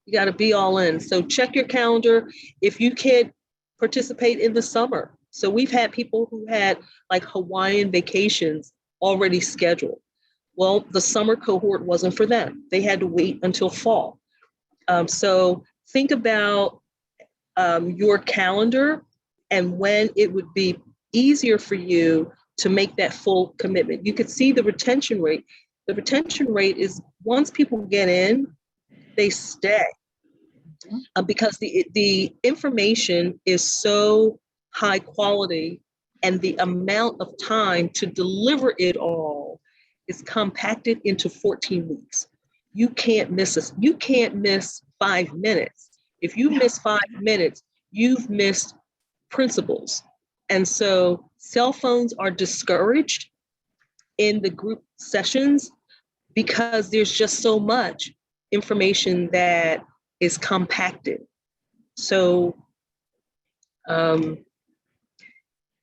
You gotta be all in. So check your calendar. If you can't participate in the summer. So we've had people who had like Hawaiian vacations already scheduled. Well, the summer cohort wasn't for them. They had to wait until fall. So think about your calendar and when it would be easier for you to make that full commitment. You could see the retention rate. The retention rate is once people get in, they stay. Because the information is so high quality and the amount of time to deliver it all is compacted into 14 weeks. You can't miss us. You can't miss 5 minutes. If you miss 5 minutes, you've missed principles. And so cell phones are discouraged in the group sessions because there's just so much information that is compacted. So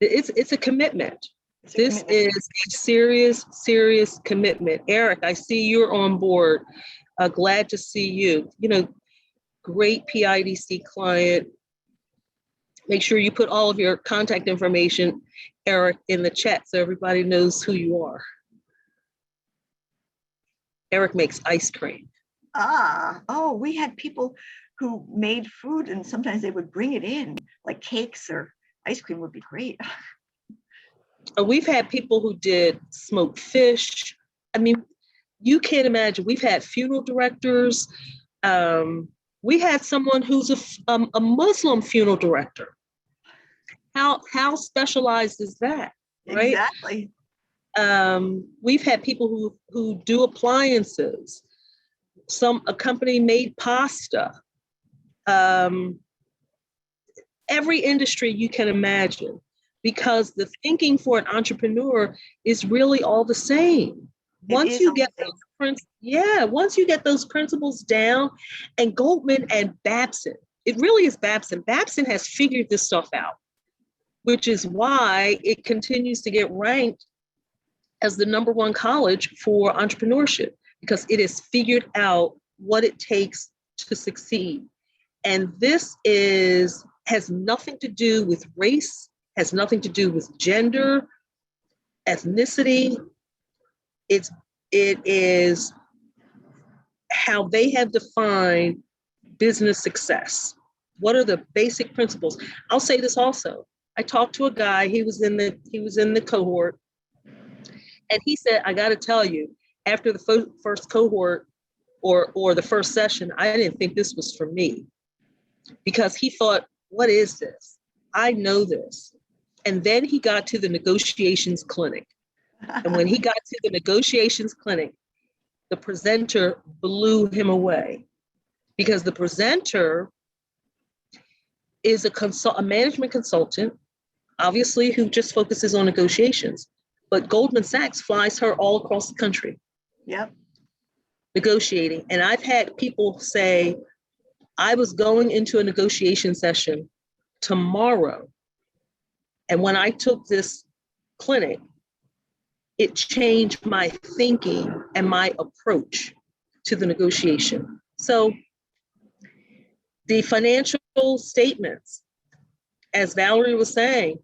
it's a commitment. This is a serious commitment. Eric, I see you're on board. Glad to see you. Great PIDC client. Make sure you put all of your contact information, Eric, in the chat so everybody knows who you are. Eric makes ice cream. Oh, we had people who made food and sometimes they would bring it in, like cakes or ice cream would be great. We've had people who did smoked fish. I mean, you can't imagine. We've had funeral directors. We had someone who's a Muslim funeral director. How specialized is that, right? Exactly. We've had people who do appliances. A company made pasta. Every industry you can imagine, because the thinking for an entrepreneur is really all the same. Once you get those principles down, and Goldman and Babson, it really is Babson. Babson has figured this stuff out, which is why it continues to get ranked as the #1 college for entrepreneurship, because it has figured out what it takes to succeed. And this has nothing to do with race, has nothing to do with gender, ethnicity. It is how they have defined business success? What are the basic principles? I'll say this also. I talked to a guy, he was in the cohort, and he said, I got to tell you, after the first cohort or the first session, I didn't think this was for me, because he thought, what is this? I know this. And then he got to the negotiations clinic. And when he got to the negotiations clinic, the presenter blew him away, because the presenter is a management consultant, obviously, who just focuses on negotiations. But Goldman Sachs flies her all across the country. Yep. Negotiating. And I've had people say, I was going into a negotiation session tomorrow, and when I took this clinic, it changed my thinking and my approach to the negotiation. So the financial statements, as Valerie was saying,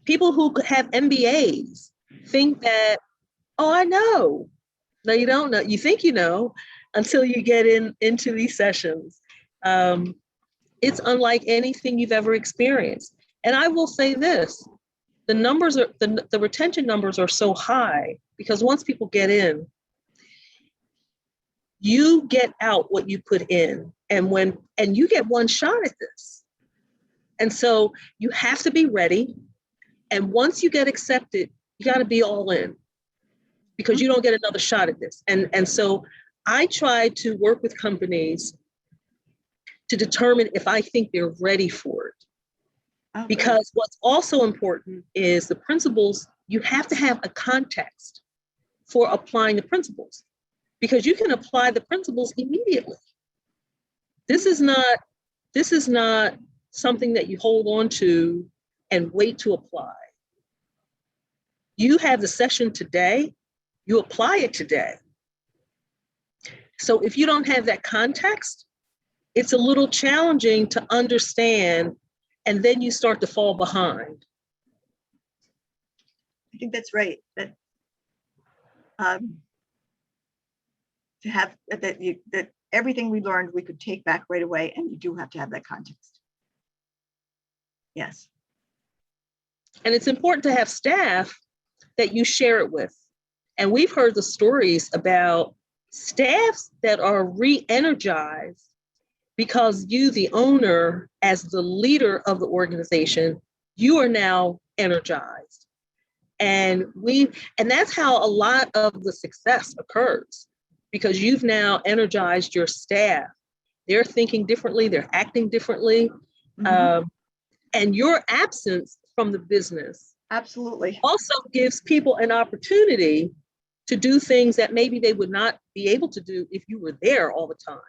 people who have MBAs think that, oh, I know. No, you don't know. You think you know until you get into these sessions. It's unlike anything you've ever experienced. And I will say this, the numbers are, the retention numbers are so high because once people get in, you get out what you put in, and you get one shot at this. And so you have to be ready. And once you get accepted, you got to be all in, because you don't get another shot at this. And so I try to work with companies to determine if I think they're ready for it. Oh, Because what's also important is the principles. You have to have a context for applying the principles, because you can apply the principles immediately. This is not something that you hold on to and wait to apply. You have the session today, you apply it today. So if you don't have that context, it's a little challenging to understand, and then you start to fall behind. I think that's right. That to have that everything we learned we could take back right away, and you do have to have that context. Yes. And it's important to have staff that you share it with. And we've heard the stories about staffs that are re-energized because you, the owner, as the leader of the organization, you are now energized. And that's how a lot of the success occurs, because you've now energized your staff. They're thinking differently, they're acting differently. Mm-hmm. And your absence from the business Absolutely. also gives people an opportunity to do things that maybe they would not be able to do if you were there all the time.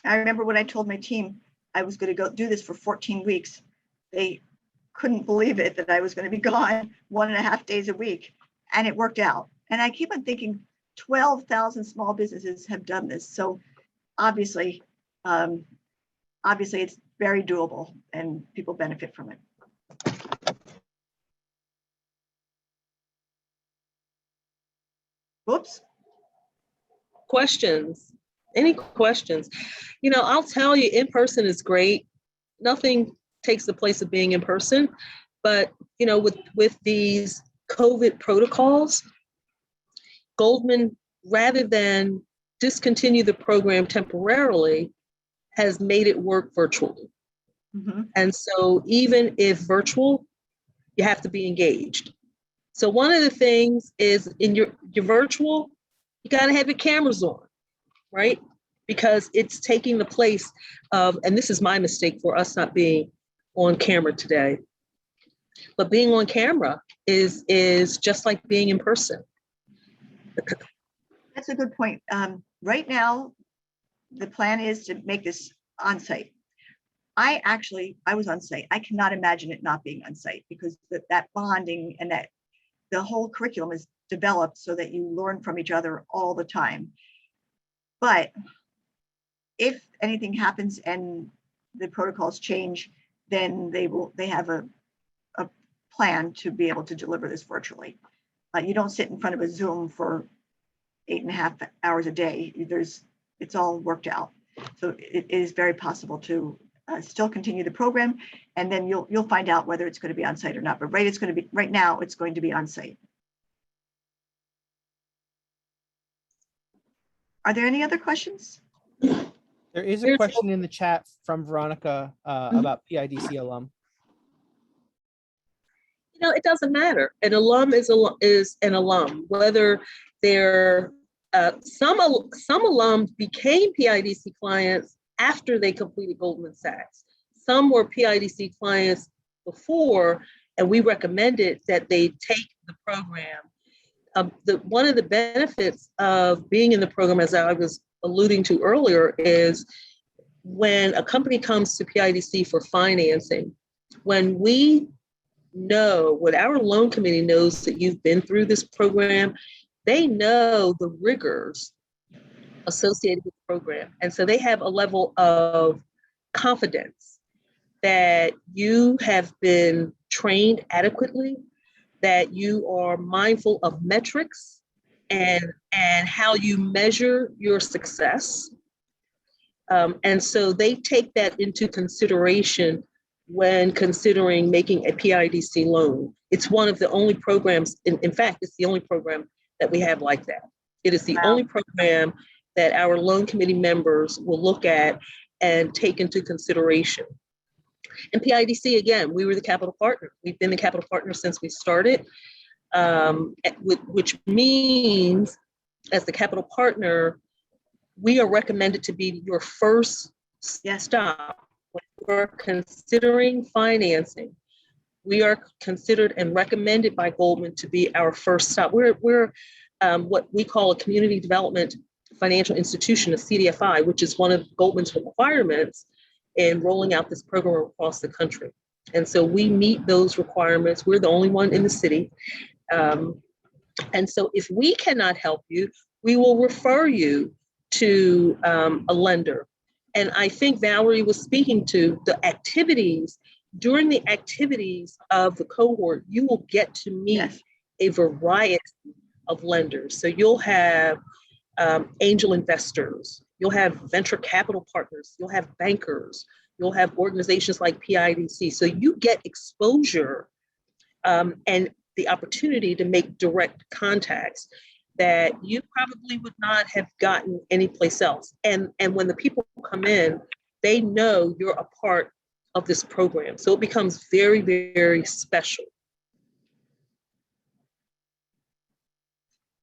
I remember when I told my team I was going to go do this for 14 weeks, they couldn't believe it that I was going to be gone 1.5 days a week, and it worked out. And I keep on thinking 12,000 small businesses have done this. So obviously it's very doable and people benefit from it. Whoops. Questions? Any questions? I'll tell you, in person is great. Nothing takes the place of being in person. But, with these COVID protocols, Goldman, rather than discontinue the program temporarily, has made it work virtually. Mm-hmm. And so even if virtual, you have to be engaged. So one of the things is in your virtual, you got to have your cameras on, right? Because it's taking the place of, and this is my mistake for us not being on camera today, but being on camera is just like being in person. That's a good point. Right now, the plan is to make this on-site. I was on site. I cannot imagine it not being on site, because that bonding and that the whole curriculum is developed so that you learn from each other all the time. But if anything happens and the protocols change, then they have a plan to be able to deliver this virtually. You don't sit in front of a Zoom for 8.5 hours a day. it's all worked out. So it is very possible to still continue the program, and then you'll find out whether it's going to be on site or not. But right now it's going to be on site. Are there any other questions? There is a There's- question in the chat from Veronica about PIDC alum. It doesn't matter. An alum is an alum, whether they're some alums became PIDC clients after they completed Goldman Sachs. Some were PIDC clients before, and we recommended that they take the program. One of the benefits of being in the program, as I was alluding to earlier, is when a company comes to PIDC for financing, when our loan committee knows that you've been through this program, they know the rigors associated with the program. And so they have a level of confidence that you have been trained adequately, that you are mindful of metrics and how you measure your success. And so they take that into consideration when considering making a PIDC loan. It's one of the only programs, in fact, it's the only program that we have like that. It is the only program that our loan committee members will look at and take into consideration. And PIDC, again, we were the capital partner. We've been the capital partner since we started, which means as the capital partner, we are recommended to be your first stop. When we're considering financing, we are considered and recommended by Goldman to be our first stop. We're what we call a community development financial institution, a CDFI, which is one of Goldman's requirements in rolling out this program across the country. And so we meet those requirements. We're the only one in the city. And so if we cannot help you, we will refer you to a lender. And I think Valerie was speaking to the activities. During the activities of the cohort, you will get to meet a variety of lenders. So you'll have angel investors, you'll have venture capital partners, you'll have bankers, you'll have organizations like PIDC. So you get exposure and the opportunity to make direct contacts that you probably would not have gotten anyplace else. And when the people come in, they know you're a part of this program. So it becomes very, very special.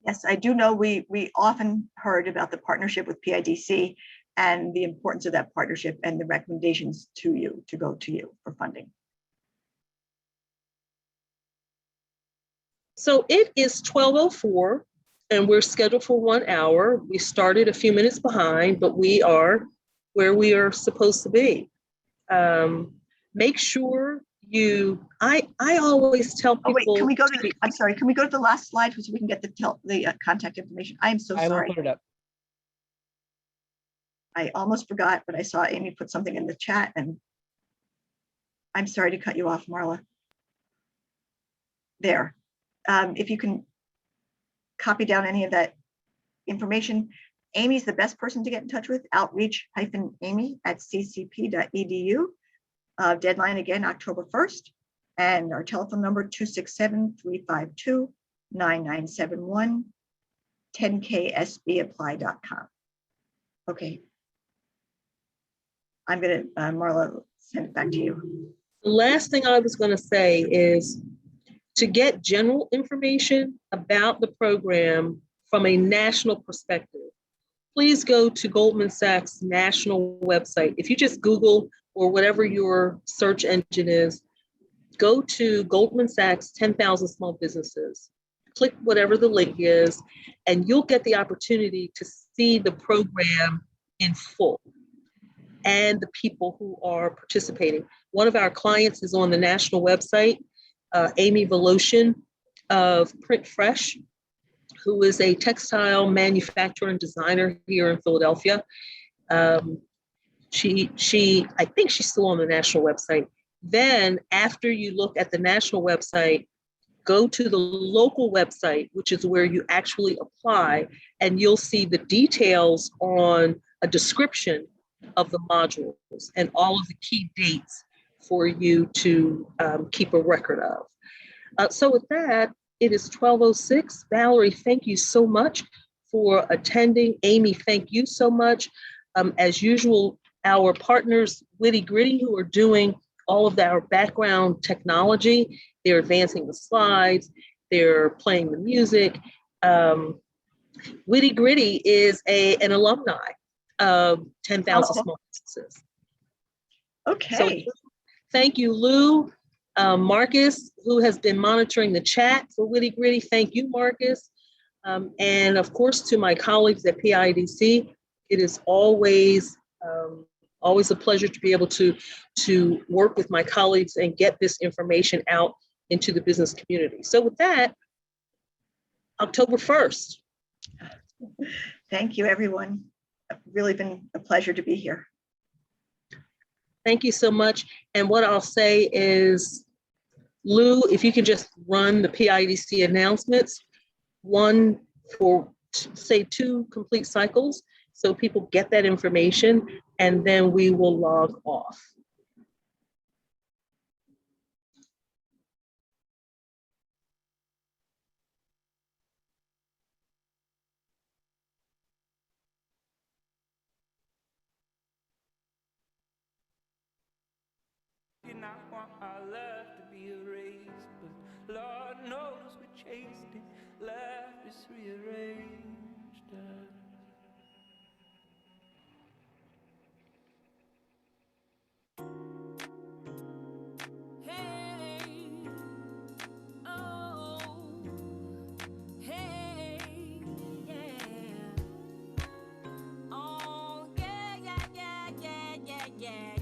Yes, I do know we often heard about the partnership with PIDC and the importance of that partnership and the recommendations to go to you for funding. So it is 12:04 and we're scheduled for 1 hour. We started a few minutes behind, but we are where we are supposed to be. Make sure I always tell people. Oh wait, can we go to? I'm sorry. Can we go to the last slide so we can get the contact information? I am so I will sorry. put it up. I almost forgot, but I saw Amy put something in the chat, and I'm sorry to cut you off, Marla. There, if you can copy down any of that information. Amy's the best person to get in touch with. outreach-amy@ccp.edu. Deadline again, October 1st. And our telephone number 267-352-9971, 10ksbapply.com. Okay. I'm gonna, Marla, send it back to you. The last thing I was going to say is to get general information about the program from a national perspective, please go to Goldman Sachs national website. If you just Google or whatever your search engine is, go to Goldman Sachs 10,000 small businesses, click whatever the link is, and you'll get the opportunity to see the program in full and the people who are participating. One of our clients is on the national website, Amy Voloshin of Print Fresh, who is a textile manufacturer and designer here in Philadelphia. I think she's still on the national website. Then after you look at the national website, go to the local website, which is where you actually apply, and you'll see the details on a description of the modules and all of the key dates for you to keep a record of. So with that, it is 12:06. Valerie, thank you so much for attending. Amy, thank you so much. As usual, our partners, Witty Gritty, who are doing all of our background technology, they're advancing the slides, they're playing the music. Witty Gritty is an alumni of 10,000 Small Businesses. Okay. So thank you, Lou. Marcus, who has been monitoring the chat for Witty Gritty. Thank you, Marcus. And of course, to my colleagues at PIDC, it is always a pleasure to be able to work with my colleagues and get this information out into the business community. So with that, October 1st. Thank you, everyone. It's really been a pleasure to be here. Thank you so much. And what I'll say is, Lou, if you can just run the PIDC announcements, one for, say, 2 complete cycles, so people get that information, and then we will log off. And I want our love to be erased, but Lord knows we chased it, left is rearranged. Hey, oh, hey, yeah. Oh, yeah, yeah, yeah, yeah, yeah, yeah.